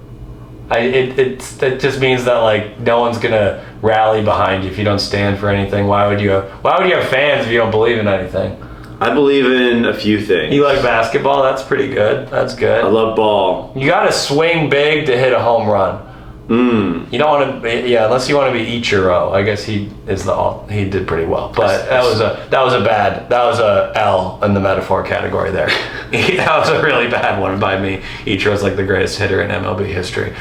It just means that like no one's gonna rally behind you if you don't stand for anything. Why would you have fans if you don't believe in anything? I believe in a few things. You like basketball? That's pretty good. That's good. I love ball. You gotta swing big to hit a home run. You don't want to, unless you want to be Ichiro. I guess he did pretty well, but that was a L in the metaphor category there. That was a really bad one by me. Ichiro's like the greatest hitter in MLB history.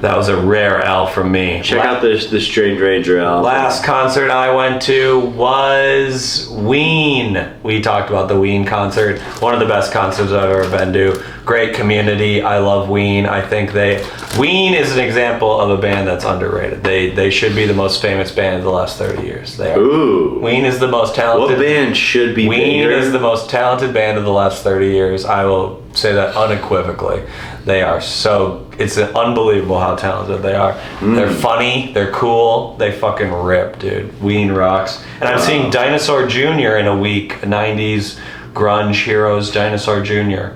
That was a rare L from me. Check out this Strange Ranger album. Last concert I went to was Ween. We talked about the Ween concert. One of the best concerts I've ever been to. Great community. I love Ween. I think Ween is an example of a band that's underrated. They should be the most famous band of the last 30 years. They are. Ooh. Ween is the most talented. What band should be Ween bigger? is the most talented band of the last 30 years. I will say that unequivocally. They are it's unbelievable how talented they are. They're funny, they're cool, they fucking rip, dude. Ween rocks. And I'm seeing Dinosaur Jr. in a week, 90s grunge heroes, Dinosaur Jr.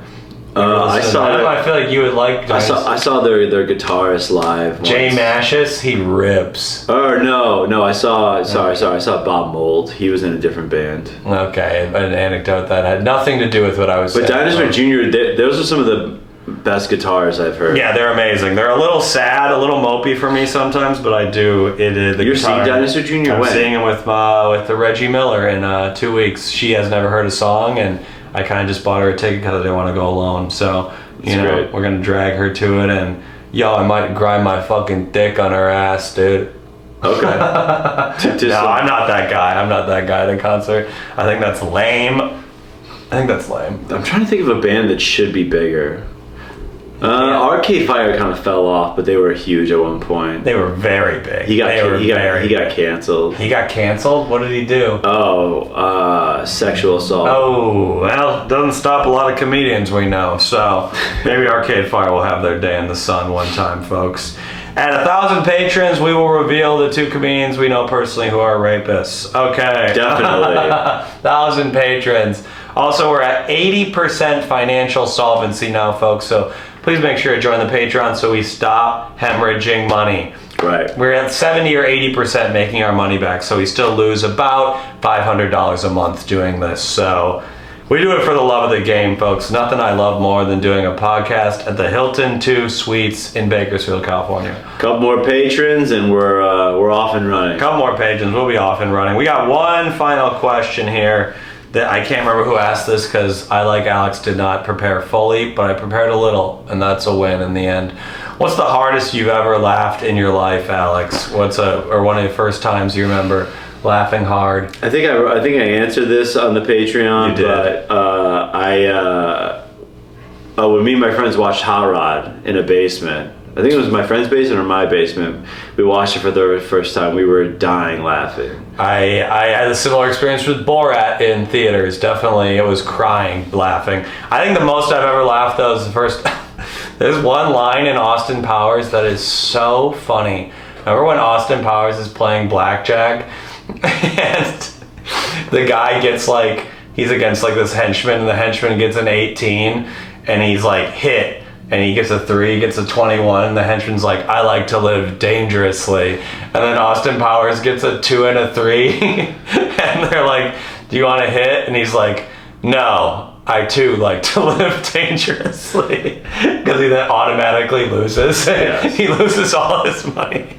I saw. I feel like you would like. I saw their guitarist live. Jay Mashis, he rips. Oh no! I saw Bob Mould. He was in a different band. Okay, an anecdote that had nothing to do with what I was saying. But Dinosaur Jr. Those are some of the best guitars I've heard. Yeah, they're amazing. They're a little sad, a little mopey for me sometimes, but I do. You're seeing Dinosaur Jr. I'm seeing him with the Reggie Miller in 2 weeks. She has never heard a song, and I kind of just bought her a ticket because I didn't want to go alone. So, we're going to drag her to it, and I might grind my fucking dick on her ass, dude. Okay. No, I'm not that guy. I'm not that guy at a concert. I think that's lame. I'm trying to think of a band that should be bigger. Arcade Fire kind of fell off, but they were huge at one point. They were very big. He got canceled. He got canceled? What did he do? Sexual assault. Oh, well, doesn't stop a lot of comedians we know. So maybe Arcade Fire will have their day in the sun one time, folks. At 1,000 patrons, we will reveal the 2 comedians we know personally who are rapists. Okay. Definitely. 1,000 patrons. Also, we're at 80% financial solvency now, folks. So please make sure to join the Patreon so we stop hemorrhaging money. Right. We're at 70 or 80% making our money back, so we still lose about $500 a month doing this. So we do it for the love of the game, folks. Nothing I love more than doing a podcast at the Hilton 2 Suites in Bakersfield, California. Couple more patrons and we're off and running. Couple more patrons, we'll be off and running. We got one final question here. I can't remember who asked this because I, like Alex, did not prepare fully, but I prepared a little, and that's a win in the end. What's the hardest you've ever laughed in your life, Alex? Or one of the first times you remember laughing hard? I think I answered this on the Patreon. You did. But when me and my friends watched Hot Rod in a basement. I think it was my friend's basement or my basement. We watched it for the first time. We were dying laughing. I had a similar experience with Borat in theaters. Definitely, it was crying, laughing. I think the most I've ever laughed, though, is the first There's one line in Austin Powers that is so funny. Remember when Austin Powers is playing blackjack and the guy gets like, he's against like this henchman and the henchman gets an 18 and he's like hit and he gets a 3, gets a 21 and the henchman's like, I like to live dangerously. And then Austin Powers gets a 2 and a 3 and they're like, do you want to hit? And he's like, no. I too like to live dangerously, because he then automatically loses. Yes. He loses all his money.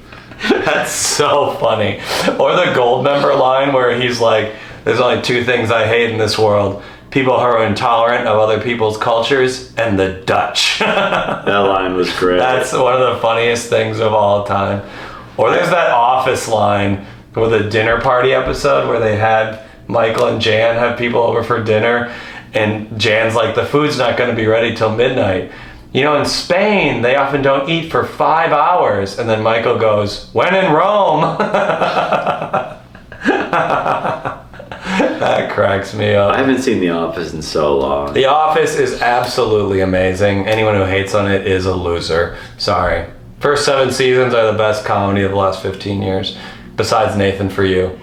That's so funny. Or the gold member line where he's like, there's only 2 things I hate in this world: people who are intolerant of other people's cultures and the Dutch. That line was great. That's one of the funniest things of all time. Or there's that Office line with a dinner party episode where they had Michael and Jan have people over for dinner. And Jan's like, the food's not going to be ready till midnight. You know, in Spain, they often don't eat for 5 hours. And then Michael goes, when in Rome. That cracks me up. I haven't seen The Office in so long. The Office is absolutely amazing. Anyone who hates on it is a loser. Sorry. First 7 seasons are the best comedy of the last 15 years. Besides Nathan For You.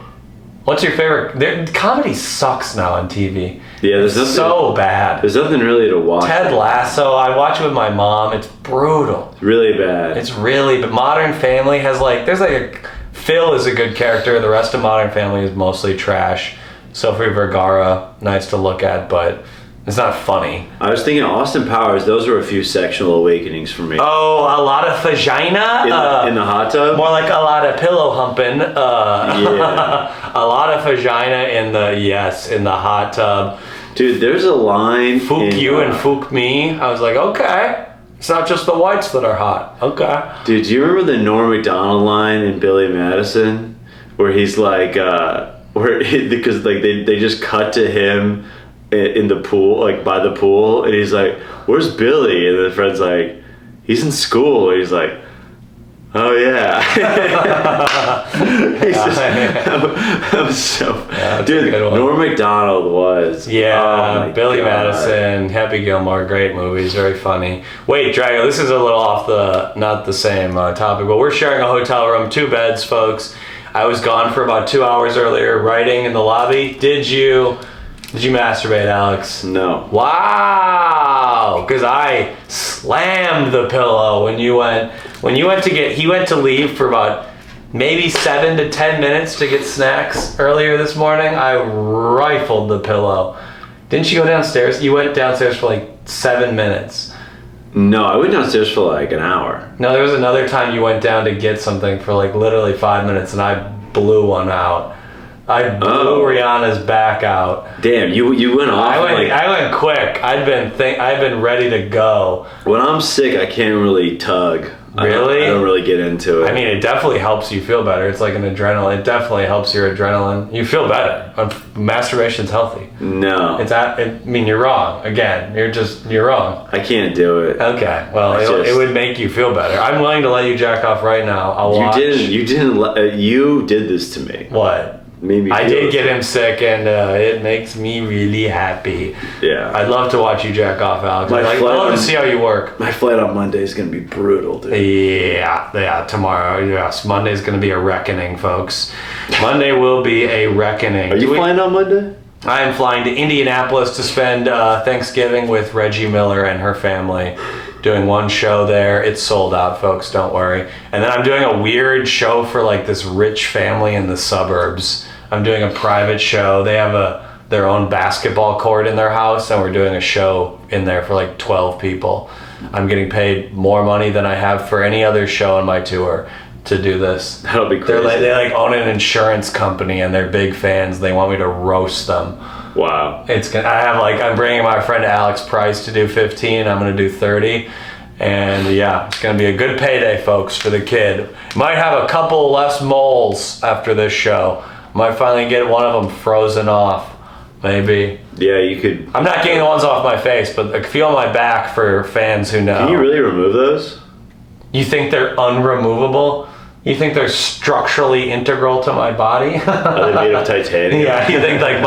What's your favorite? Comedy sucks now on TV. Yeah, there's nothing, so bad. There's nothing really to watch. Ted Lasso, I watch it with my mom. It's brutal. It's really bad. It's really, but Modern Family has like, there's like Phil is a good character. The rest of Modern Family is mostly trash. Sophie Vergara, nice to look at, but it's not funny. I was thinking Austin Powers, those were a few sexual awakenings for me. Oh, a lot of vagina? In the hot tub? More like a lot of pillow humping. Yeah. A lot of vagina in the hot tub. Dude, there's a line. Fook you and fook me. I was like, okay. It's not just the whites that are hot. Okay. Dude, do you remember the Norm Macdonald line in Billy Madison? Where he's like, because like they just cut to him in the pool, like by the pool, and he's like, where's Billy? And the friend's like, he's in school. And he's like, oh yeah. I'm so, dude, Norm Macdonald was. Yeah, oh Billy God. Madison, Happy Gilmore, great movies, very funny. Wait, Drago, this is a little off not the same topic, but we're sharing a hotel room, 2 beds, folks. I was gone for about 2 hours earlier, writing in the lobby. Did you masturbate, Alex? No. Wow, because I slammed the pillow when you went he went to leave for about maybe 7 to 10 minutes to get snacks earlier this morning. I rifled the pillow. Didn't you go downstairs? You went downstairs for like 7 minutes. No, I went downstairs for like an hour. No, there was another time you went down to get something for like literally 5 minutes and I blew one out. I blew Rihanna's back out. Damn, you went off. I went quick. I'd been ready to go. When I'm sick, I can't really tug. Really? I don't really get into it. I mean, it definitely helps you feel better. It's like an adrenaline. It definitely helps your adrenaline. You feel better. Masturbation's healthy. No. You're wrong. Again, you're wrong. I can't do it. Okay. Well, it would make you feel better. I'm willing to let you jack off right now. I'll watch. You did this to me. What? Maybe I did get him sick, and it makes me really happy. Yeah. I'd love to watch you jack off, Alex. I'd love to see how you work. My flight on Monday is going to be brutal, dude. Yeah, tomorrow. Yes, Monday's going to be a reckoning, folks. Monday will be a reckoning. Are you flying on Monday? I am flying to Indianapolis to spend Thanksgiving with Reggie Miller and her family. Doing one show there. It's sold out, folks, don't worry. And then I'm doing a weird show for like this rich family in the suburbs. I'm doing a private show. They have their own basketball court in their house, and we're doing a show in there for like 12 people. I'm getting paid more money than I have for any other show on my tour to do this. That'll be crazy. They own an insurance company, and they're big fans. They want me to roast them. Wow. I'm bringing my friend Alex Price to do 15. I'm going to do 30. And yeah, it's going to be a good payday, folks, for the kid. Might have a couple less moles after this show. Might finally get one of them frozen off. Maybe. Yeah, you could. I'm not getting the ones off my face, but I feel my back for fans who know. Can you really remove those? You think they're unremovable? You think they're structurally integral to my body? Are they made of titanium? Yeah, you think like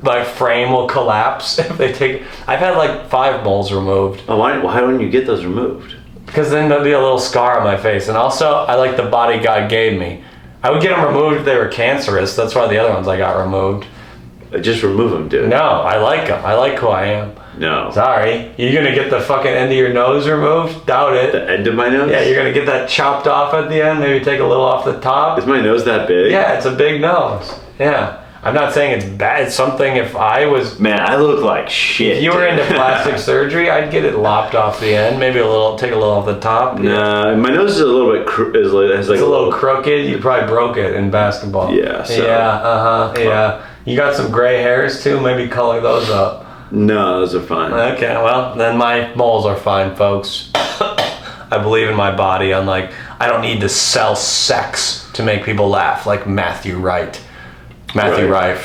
my frame will collapse if they take... I've had like 5 moles removed. Oh, why wouldn't you get those removed? Because then there'll be a little scar on my face. And also, I like the body God gave me. I would get them removed if they were cancerous. That's why the other ones I got removed. Just remove them, dude. No, I like them. I like who I am. No. Sorry. You're going to get the fucking end of your nose removed? Doubt it. The end of my nose? Yeah, you're going to get that chopped off at the end. Maybe take a little off the top. Is my nose that big? Yeah, it's a big nose. Yeah. I'm not saying it's bad. It's something if I was... Man, I look like shit. If you were into plastic surgery, I'd get it lopped off the end. Maybe take a little off the top. Nah, my nose is a little bit... It's a little crooked. You probably broke it in basketball. Yeah, so... Yeah, yeah. You got some gray hairs too? Maybe color those up. No, those are fine. Okay, well, then my moles are fine, folks. I believe in my body. Unlike, I don't need to sell sex to make people laugh like Matthew Wright. Matthew Wright.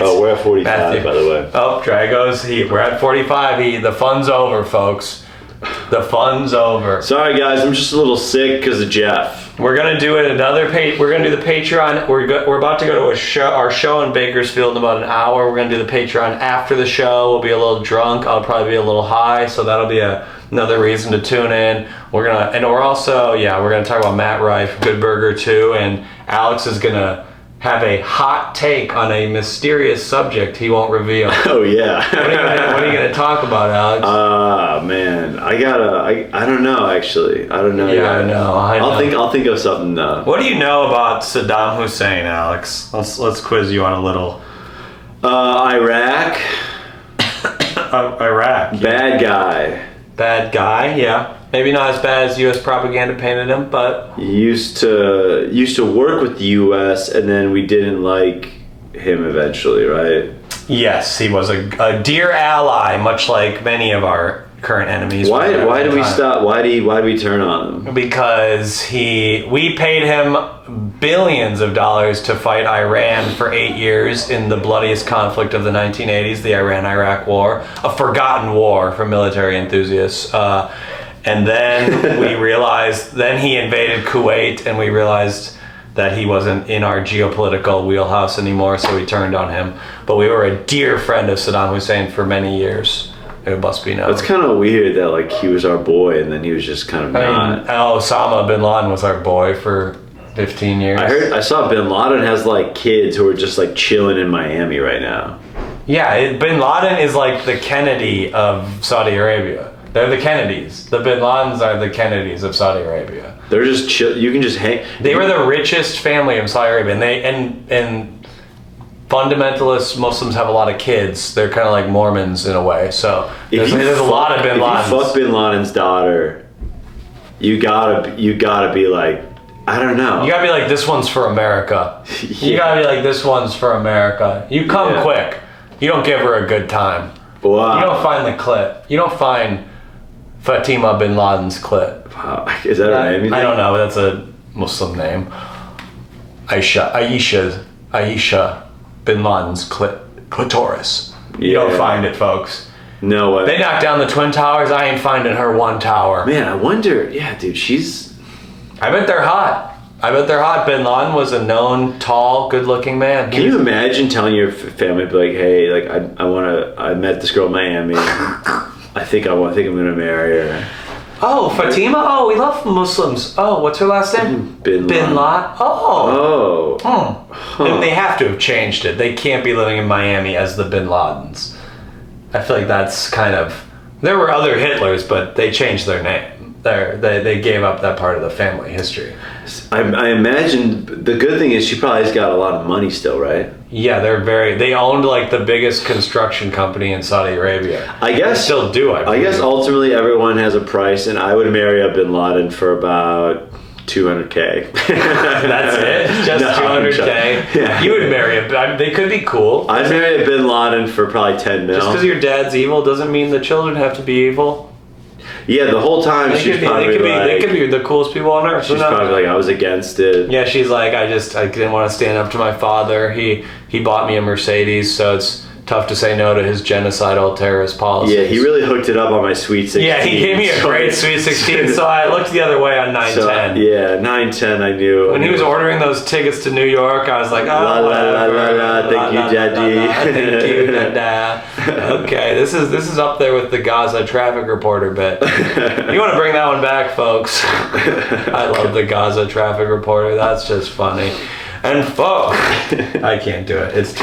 Oh, we're at 45, by the way. Oh, Dragos. We're at 45. The fun's over, folks. The fun's over. Sorry, guys. I'm just a little sick because of Jeff. We're gonna do it We're gonna do the Patreon. We're about to go to our show in Bakersfield in about an hour. We're gonna do the Patreon after the show. We'll be a little drunk. I'll probably be a little high, so that'll be another reason to tune in. We're gonna talk about Matt Rife, Good Burger 2, and Alex is gonna have a hot take on a mysterious subject he won't reveal. Oh yeah. What are you gonna talk about, Alex? Man, I don't know actually. I don't know. Yeah, I know. I'll think of something. What do you know about Saddam Hussein, Alex? Let's quiz you on a little. Iraq. Iraq. Bad guy. Yeah. Maybe not as bad as U.S. propaganda painted him, but he used to work with the U.S. and then we didn't like him eventually, right? Yes, he was a dear ally, much like many of our current enemies. Why did we stop? Why did we turn on him? Because we paid him billions of dollars to fight Iran for 8 years in the bloodiest conflict of the 1980s, the Iran-Iraq War, a forgotten war for military enthusiasts. And then we realized, then he invaded Kuwait, and we realized that he wasn't in our geopolitical wheelhouse anymore, so we turned on him. But we were a dear friend of Saddam Hussein for many years. It must be known. It's kind of weird that like he was our boy, and then he was just kind of not. Osama bin Laden was our boy for 15 years. I saw bin Laden has like kids who are just like chilling in Miami right now. Yeah, bin Laden is like the Kennedy of Saudi Arabia. They're the Kennedys. The bin Ladens are the Kennedys of Saudi Arabia. They're just chill. You can just hang. They were the richest family in Saudi Arabia, and fundamentalist Muslims have a lot of kids. They're kind of like Mormons in a way. So there's a lot of bin Ladens. If you fuck bin Laden's daughter, you gotta be like, I don't know. You gotta be like, this one's for America. Yeah. You gotta be like, this one's for America. You come quick. You don't give her a good time. Wow. You don't find the clip. You don't find Fatima bin Laden's clit. Wow. Is that her name? I don't know. That's a Muslim name. Aisha bin Laden's clitoris. You don't find it, folks. No way. They knocked down the Twin Towers. I ain't finding her one tower. Man, I wonder. Yeah, dude, I bet they're hot. Bin Laden was a known, tall, good-looking man. Can you imagine telling your family, be like, hey, like I met this girl in Miami. I think I'm gonna marry her. Oh, Fatima? Oh, we love Muslims. Oh, what's her last name? Bin Laden. Oh. Huh. And they have to have changed it. They can't be living in Miami as the Bin Ladens. I feel like that's kind of... There were other Hitlers, but they changed their name. They gave up that part of the family history. I imagine the good thing is she probably has got a lot of money still, right? Yeah, they owned like the biggest construction company in Saudi Arabia. I guess they still do. I guess ultimately everyone has a price, and I would marry a bin Laden for about $200K. That's it? Just $200K? Yeah. You would marry they could be cool. I'd marry a bin Laden for probably $10 million. Just because your dad's evil doesn't mean the children have to be evil. Yeah, the whole time they could be the coolest people on earth. She's probably like, I was against it. Yeah, she's like, I didn't want to stand up to my father. He bought me a Mercedes, so it's tough to say no to his genocidal terrorist policies. Yeah, he really hooked it up on my Sweet 16. Yeah, he gave me a great Sweet 16, so I looked the other way on 9/10. Yeah, 9/10 I knew. When he was ordering those tickets to New York, I was like, La, la, la, la, la, thank you, Daddy. Thank you, Dada. Okay, this is up there with the Gaza traffic reporter bit. You want to bring that one back, folks? I love the Gaza traffic reporter. That's just funny. And folks, I can't do it. It's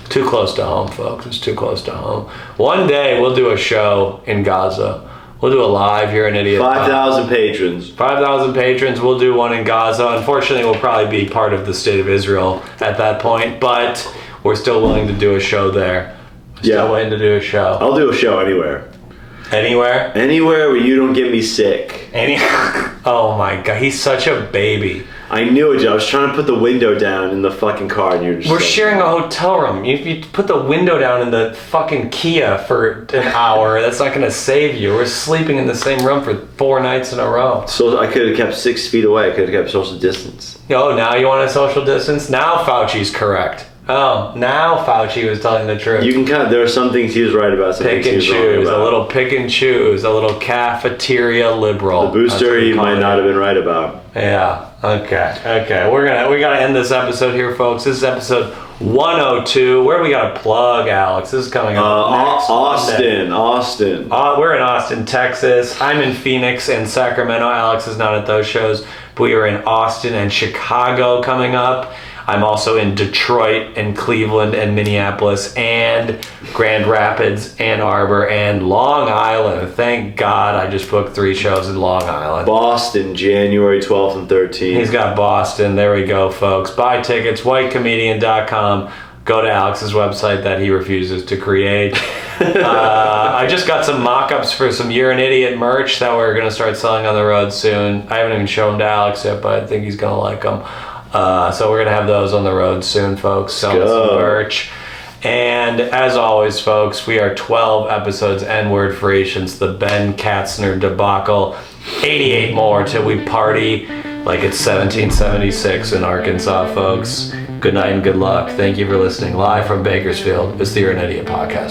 too close to home, folks. It's too close to home. One day we'll do a show in Gaza. We'll do a live here in Idiot. 5,000 patrons. 5,000 patrons. We'll do one in Gaza. Unfortunately, we'll probably be part of the state of Israel at that point, but we're still willing to do a show there. Still willing to do a show. I'll do a show anywhere. Anywhere? Anywhere where you don't get me sick. Oh my God, he's such a baby. I knew it, Joe. I was trying to put the window down in the fucking car, and you're just. We're sharing a hotel room. If you put the window down in the fucking Kia for an hour, that's not going to save you. We're sleeping in the same room for 4 nights in a row. So I could have kept 6 feet away. I could have kept social distance. Oh, now you want a social distance? Now Fauci's correct. Oh, now Fauci was telling the truth. You can kind of. There are some things he was right about. Some pick things and he was wrong choose. about. A little pick and choose. A little cafeteria liberal. The booster he might not have been right about. Yeah. Okay. We gotta end this episode here, folks. This is episode 102. Where we got to plug, Alex? This is coming up. Austin. We're in Austin, Texas. I'm in Phoenix and Sacramento. Alex is not at those shows. But we are in Austin and Chicago coming up. I'm also in Detroit and Cleveland and Minneapolis and Grand Rapids, Ann Arbor, and Long Island. Thank God I just booked 3 shows in Long Island. Boston, January 12th and 13th. He's got Boston. There we go, folks. Buy tickets, whitecomedian.com. Go to Alex's website that he refuses to create. I just got some mock-ups for some You're an Idiot merch that we're going to start selling on the road soon. I haven't even shown them to Alex yet, but I think he's going to like them. So we're going to have those on the road soon, folks. Selling some merch. And as always, folks, we are 12 episodes N-word free since the Ben Katzner debacle. 88 more till we party like it's 1776 in Arkansas, folks. Good night and good luck. Thank you for listening. Live from Bakersfield, it's the You're an Idiot podcast.